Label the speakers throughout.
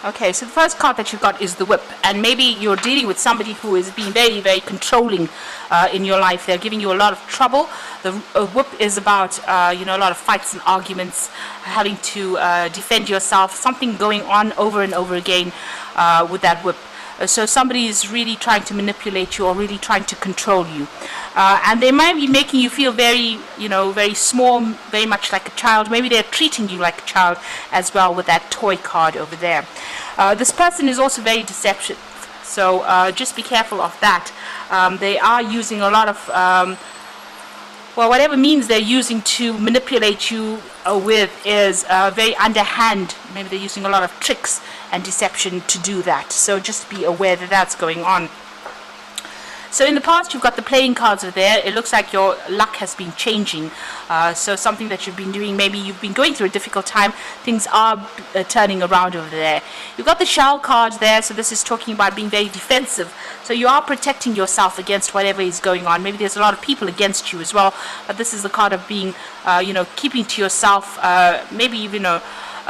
Speaker 1: Okay, so the first card that you've got is the whip, and maybe you're dealing with somebody who is being very, very controlling in your life. They're giving you a lot of trouble. The whip is about, a lot of fights and arguments, having to defend yourself, something going on over and over again with that whip. So somebody is really trying to manipulate you or really trying to control you. And they might be making you feel very, very small, very much like a child. Maybe they're treating you like a child as well with that toy card over there. This person is also very deceptive. So just be careful of that. They are using a lot of whatever means they're using to manipulate you with is very underhand. Maybe they're using a lot of tricks and deception to do that. So just be aware that that's going on. So in the past, you've got the playing cards over there. It looks like your luck has been changing. So something that you've been doing, maybe you've been going through a difficult time, things are turning around over there. You've got the shell card there, so this is talking about being very defensive. So you are protecting yourself against whatever is going on. Maybe there's a lot of people against you as well, but this is the card of being, keeping to yourself, maybe even,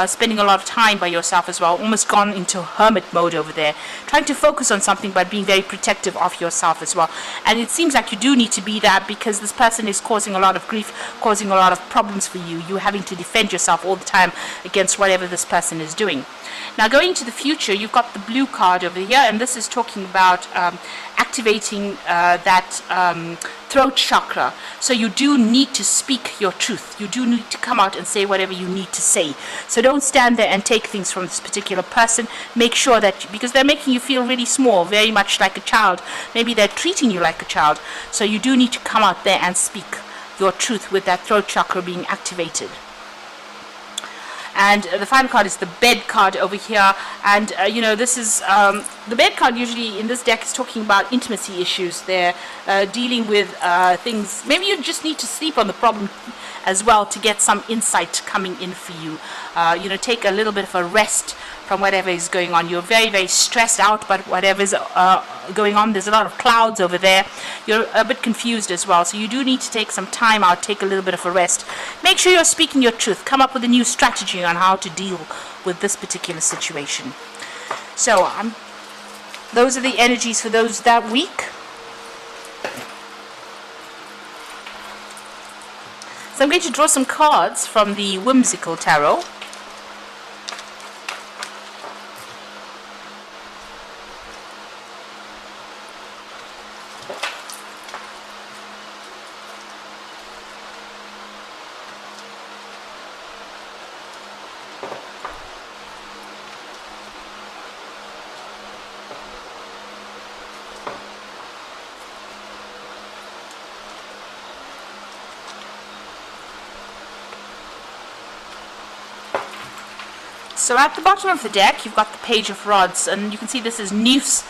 Speaker 1: spending a lot of time by yourself as well, almost gone into hermit mode over there, trying to focus on something but being very protective of yourself as well. And it seems like you do need to be that, because this person is causing a lot of grief, causing a lot of problems for you. You're having to defend yourself all the time against whatever this person is doing. Now going to the future, you've got the blue card over here, and this is talking about activating that throat chakra. So you do need to speak your truth. You do need to come out and say whatever you need to say. So don't stand there and take things from this particular person. Make sure that, because they're making you feel really small, very much like a child. Maybe they're treating you like a child. So you do need to come out there and speak your truth with that throat chakra being activated. And the final card is the bed card over here, and this is the bed card. Usually in this deck is talking about intimacy issues. They're dealing with things. Maybe you just need to sleep on the problem as well to get some insight coming in for you. Take a little bit of a rest from whatever is going on. You're very, very stressed out, but whatever is going on, there's a lot of clouds over there. You're a bit confused as well, so you do need to take some time out, take a little bit of a rest. Make sure you're speaking your truth. Come up with a new strategy on how to deal with this particular situation. So those are the energies for those that week. So I'm going to draw some cards from the Whimsical Tarot. So at the bottom of the deck, you've got the Page of Rods, and you can see this is news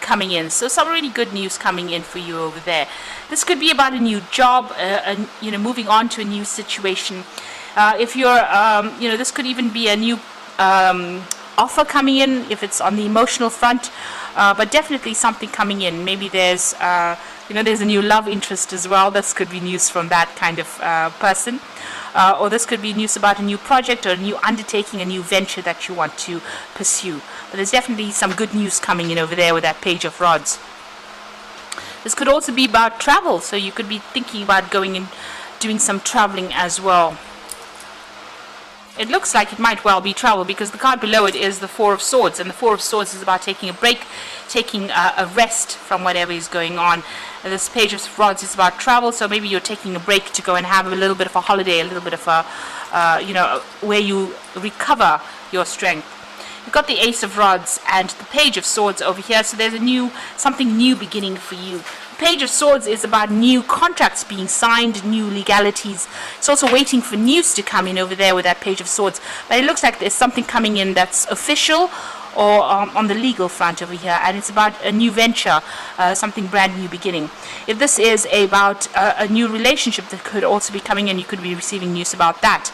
Speaker 1: coming in. So some really good news coming in for you over there. This could be about a new job, moving on to a new situation. If you're, this could even be a new offer coming in, if it's on the emotional front, but definitely something coming in. Maybe there's, there's a new love interest as well. This could be news from that kind of person. Or this could be news about a new project or a new undertaking, a new venture that you want to pursue. But there's definitely some good news coming in over there with that Page of Rods. This could also be about travel, so you could be thinking about going and doing some traveling as well. It looks like it might well be travel, because the card below it is the Four of Swords, and the Four of Swords is about taking a break, taking a rest from whatever is going on. And this Page of Rods is about travel, so maybe you're taking a break to go and have a little bit of a holiday, a little bit of a, where you recover your strength. You've got the Ace of Rods and the Page of Swords over here, so there's something new beginning for you. The Page of Swords is about new contracts being signed, new legalities. It's also waiting for news to come in over there with that Page of Swords. But it looks like there's something coming in that's official, or on the legal front over here, and it's about a new venture, something brand new beginning. If this is about a new relationship that could also be coming in, you could be receiving news about that.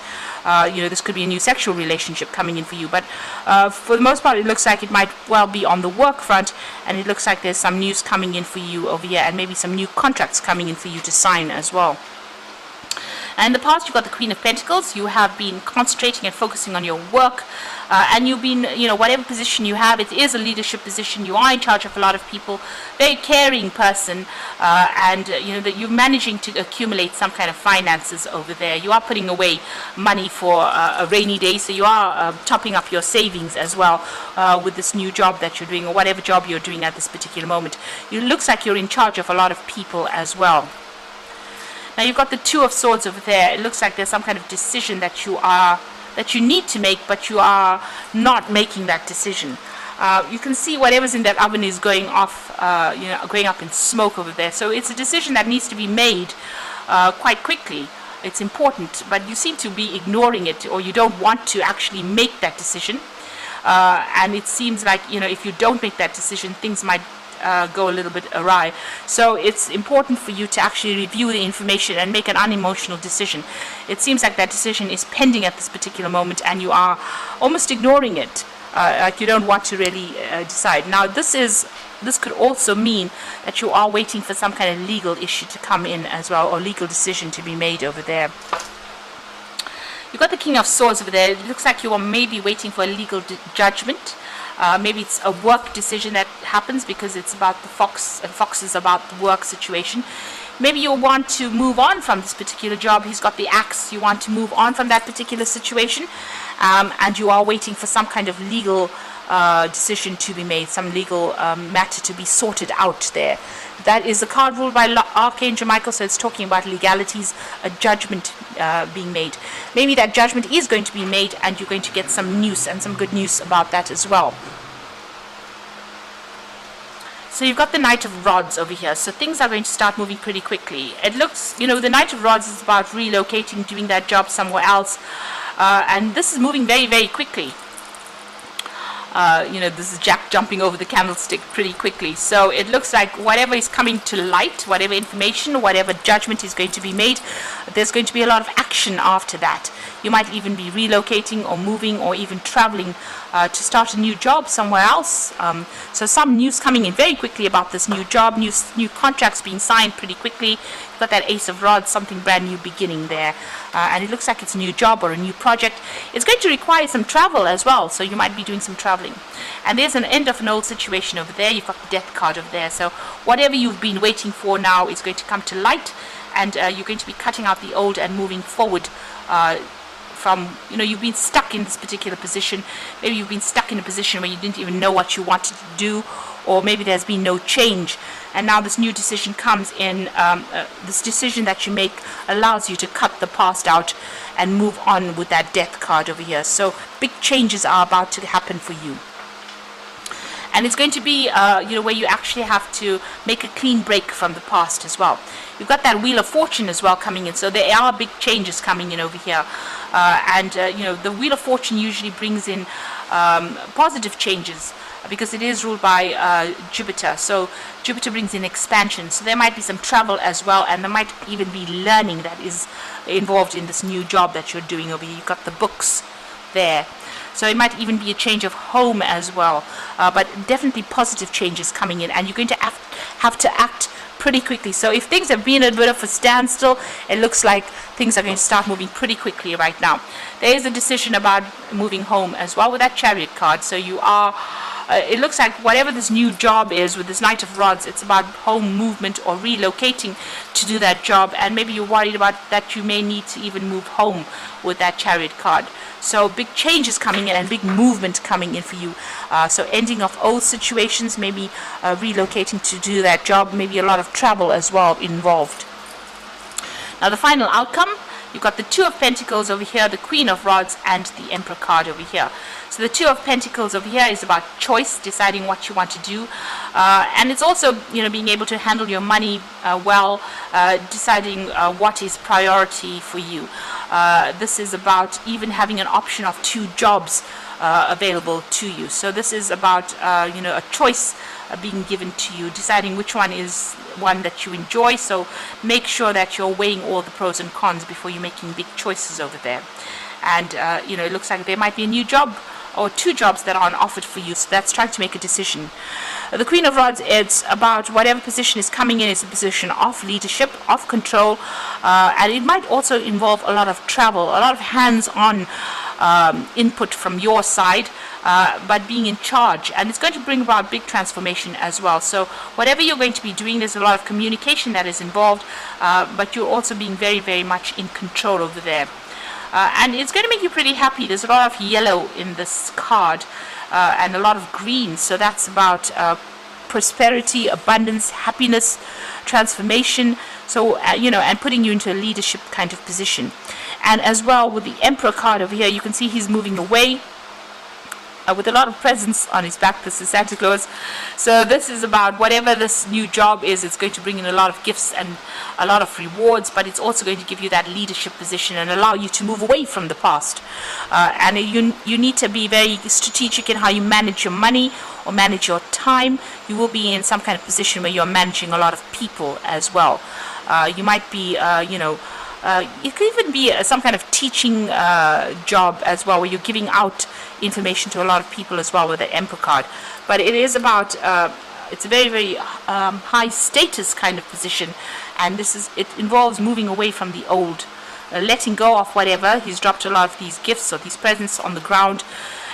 Speaker 1: This could be a new sexual relationship coming in for you, but for the most part it looks like it might well be on the work front, and it looks like there's some news coming in for you over here, and maybe some new contracts coming in for you to sign as well. And in the past, you've got the Queen of Pentacles. You have been concentrating and focusing on your work, and you've been, whatever position you have, it is a leadership position. You are in charge of a lot of people, very caring person, and that you're managing to accumulate some kind of finances over there. You are putting away money for a rainy day, so you are topping up your savings as well with this new job that you're doing, or whatever job you're doing at this particular moment. It looks like you're in charge of a lot of people as well. Now you've got the Two of Swords over there. It looks like there's some kind of decision that you need to make, but you are not making that decision. You can see whatever's in that oven is going off, going up in smoke over there. So it's a decision that needs to be made quite quickly. It's important, but you seem to be ignoring it, or you don't want to actually make that decision. And it seems like, if you don't make that decision, things might go a little bit awry. So it's important for you to actually review the information and make an unemotional decision. It seems like that decision is pending at this particular moment, and you are almost ignoring it, like you don't want to really decide. Now this could also mean that you are waiting for some kind of legal issue to come in as well, or legal decision to be made over there. You've got the King of Swords over there. It looks like you are maybe waiting for a legal judgment. Maybe it's a work decision that happens because it's about the fox, and fox is about the work situation. Maybe you want to move on from this particular job. He's got the axe. You want to move on from that particular situation, and you are waiting for some kind of legal decision to be made, some legal matter to be sorted out there. That is a card ruled by Archangel Michael, so it's talking about legalities, a judgment being made. Maybe that judgment is going to be made, and you're going to get some news, and some good news about that as well. So you've got the Knight of Rods over here. So things are going to start moving pretty quickly. It looks, the Knight of Rods is about relocating, doing that job somewhere else. And this is moving very, very quickly. This is Jack jumping over the candlestick pretty quickly. So it looks like whatever is coming to light, whatever information, whatever judgment is going to be made, there's going to be a lot of action after that. You might even be relocating or moving or even traveling to start a new job somewhere else. So some news coming in very quickly about this new job, new contracts being signed pretty quickly. You've got that Ace of Rods, something brand new beginning there. And it looks like it's a new job or a new project. It's going to require some travel as well, so you might be doing some traveling. And there's an end of an old situation over there. You've got the Death card over there. So whatever you've been waiting for now is going to come to light, and you're going to be cutting out the old and moving forward from, you've been stuck in this particular position. Maybe you've been stuck in a position where you didn't even know what you wanted to do, or maybe there's been no change, and now this new decision comes in. This decision that you make allows you to cut the past out and move on with that Death card over here. So big changes are about to happen for you. And it's going to be, where you actually have to make a clean break from the past as well. You've got that Wheel of Fortune as well coming in, so there are big changes coming in over here. The Wheel of Fortune usually brings in positive changes, because it is ruled by Jupiter. So Jupiter brings in expansion. So there might be some travel as well, and there might even be learning that is involved in this new job that you're doing over here. You've got the books there. So it might even be a change of home as well. But definitely positive changes coming in, and you're going to have to act pretty quickly. So if things have been a bit of a standstill, it looks like things are going to start moving pretty quickly right now. There is a decision about moving home as well with that Chariot card. So you are, it looks like whatever this new job is with this Knight of Rods, it's about home movement or relocating to do that job. And maybe you're worried about that you may need to even move home with that Chariot card. So big changes coming in and big movement coming in for you. So ending of old situations, maybe relocating to do that job, maybe a lot of travel as well involved. Now the final outcome, you've got the Two of Pentacles over here, the Queen of Rods, and the Emperor card over here. So the Two of Pentacles over here is about choice, deciding what you want to do. And it's also, being able to handle your money well, deciding what is priority for you. This is about even having an option of 2 jobs available to you. So this is about, a choice being given to you, deciding which one is one that you enjoy. So make sure that you're weighing all the pros and cons before you're making big choices over there. And, it looks like there might be a new job or 2 jobs that are offered for you. So that's trying to make a decision. The Queen of Rods, it's about whatever position is coming in is a position of leadership, of control, and it might also involve a lot of travel, a lot of hands-on input from your side, but being in charge, and it's going to bring about big transformation as well. So whatever you're going to be doing, there's a lot of communication that is involved, but you're also being very, very much in control over there. And it's going to make you pretty happy. There's a lot of yellow in this card, and a lot of green, so that's about prosperity, abundance, happiness, transformation, so and putting you into a leadership kind of position. And as well, with the Emperor card over here, you can see he's moving away with a lot of presents on his back. This is Santa Claus. So this is about whatever this new job is. It's going to bring in a lot of gifts and a lot of rewards, but it's also going to give you that leadership position and allow you to move away from the past. And you need to be very strategic in how you manage your money or manage your time. You will be in some kind of position where you're managing a lot of people as well. You might be, it could even be some kind of teaching job as well, where you're giving out information to a lot of people as well with the Emperor card. But it is about, it's a very, very high status kind of position, and it involves moving away from the old, letting go of whatever. He's dropped a lot of these gifts or these presents on the ground,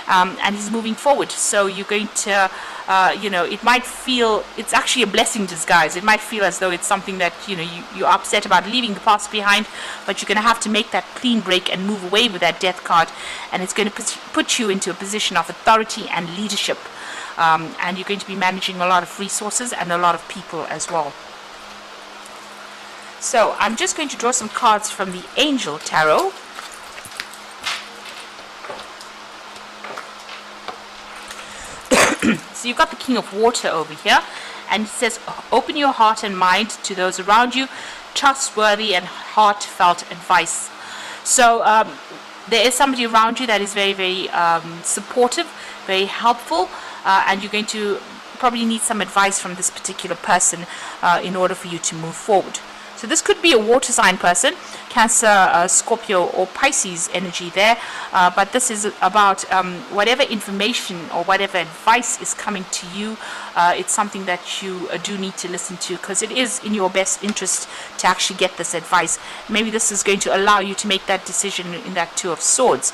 Speaker 1: and he's moving forward. So you're going to, it might feel, it's actually a blessing in disguise. It might feel as though it's something that, you're upset about leaving the past behind, but you're going to have to make that clean break and move away with that Death card, and it's going to put you into a position of authority and leadership, and you're going to be managing a lot of resources and a lot of people as well. So I'm just going to draw some cards from the Angel Tarot. So you've got the King of Water over here, and it says, open your heart and mind to those around you, trustworthy and heartfelt advice. So there is somebody around you that is very, very supportive, very helpful, and you're going to probably need some advice from this particular person in order for you to move forward. So this could be a water sign person, Cancer, Scorpio, or Pisces energy there. But this is about whatever information or whatever advice is coming to you. It's something that you do need to listen to, because it is in your best interest to actually get this advice. Maybe this is going to allow you to make that decision in that Two of Swords.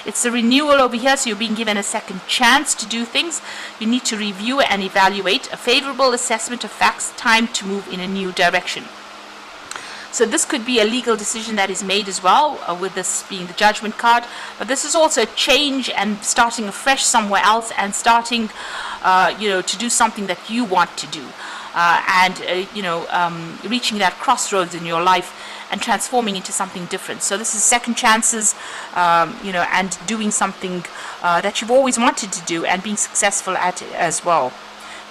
Speaker 1: It's a renewal over here, so you're being given a second chance to do things. You need to review and evaluate a favorable assessment of facts, time to move in a new direction. So this could be a legal decision that is made as well, with this being the Judgment card. But this is also a change and starting afresh somewhere else, and starting, to do something that you want to do, reaching that crossroads in your life and transforming into something different. So this is second chances, and doing something that you've always wanted to do and being successful at it as well,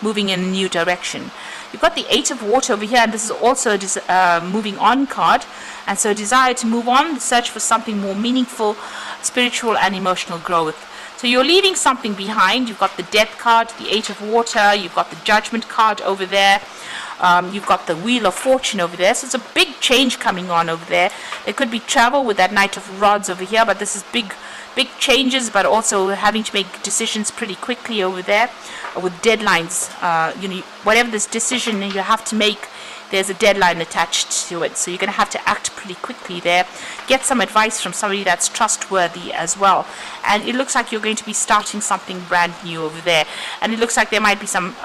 Speaker 1: moving in a new direction. You've got the Eight of Water over here, and this is also a moving on card. And so desire to move on, search for something more meaningful, spiritual and emotional growth. So you're leaving something behind. You've got the Death card, the Eight of Water, you've got the Judgment card over there. You've got the Wheel of Fortune over there. So it's a big change coming on over there. There could be travel with that Knight of Rods over here, but this is big changes, but also having to make decisions pretty quickly over there, with deadlines. Whatever this decision you have to make, there's a deadline attached to it, so you're going to have to act pretty quickly there. Get some advice from somebody that's trustworthy as well, and it looks like you're going to be starting something brand new over there, and it looks like there might be some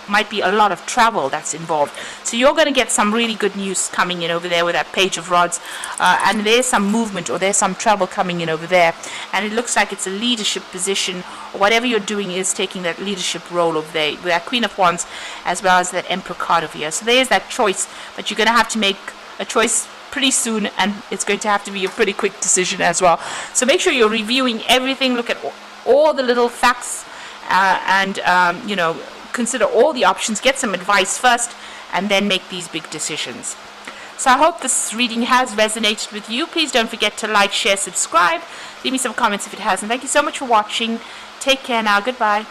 Speaker 1: might be a lot of travel that's involved. So you're going to get some really good news coming in over there with that Page of Rods, and there's some movement or there's some travel coming in over there, and it looks like it's a leadership position, or whatever you're doing is taking that leadership role over there with that Queen of Wands as well as that Emperor card over here. So there's that choice, but you're going to have to make a choice pretty soon, and it's going to have to be a pretty quick decision as well. So make sure you're reviewing everything, look at all the little facts, and consider all the options, get some advice first, and then make these big decisions. So I hope this reading has resonated with you. Please don't forget to like, share, subscribe. Leave me some comments if it has. And thank you so much for watching. Take care now. Goodbye.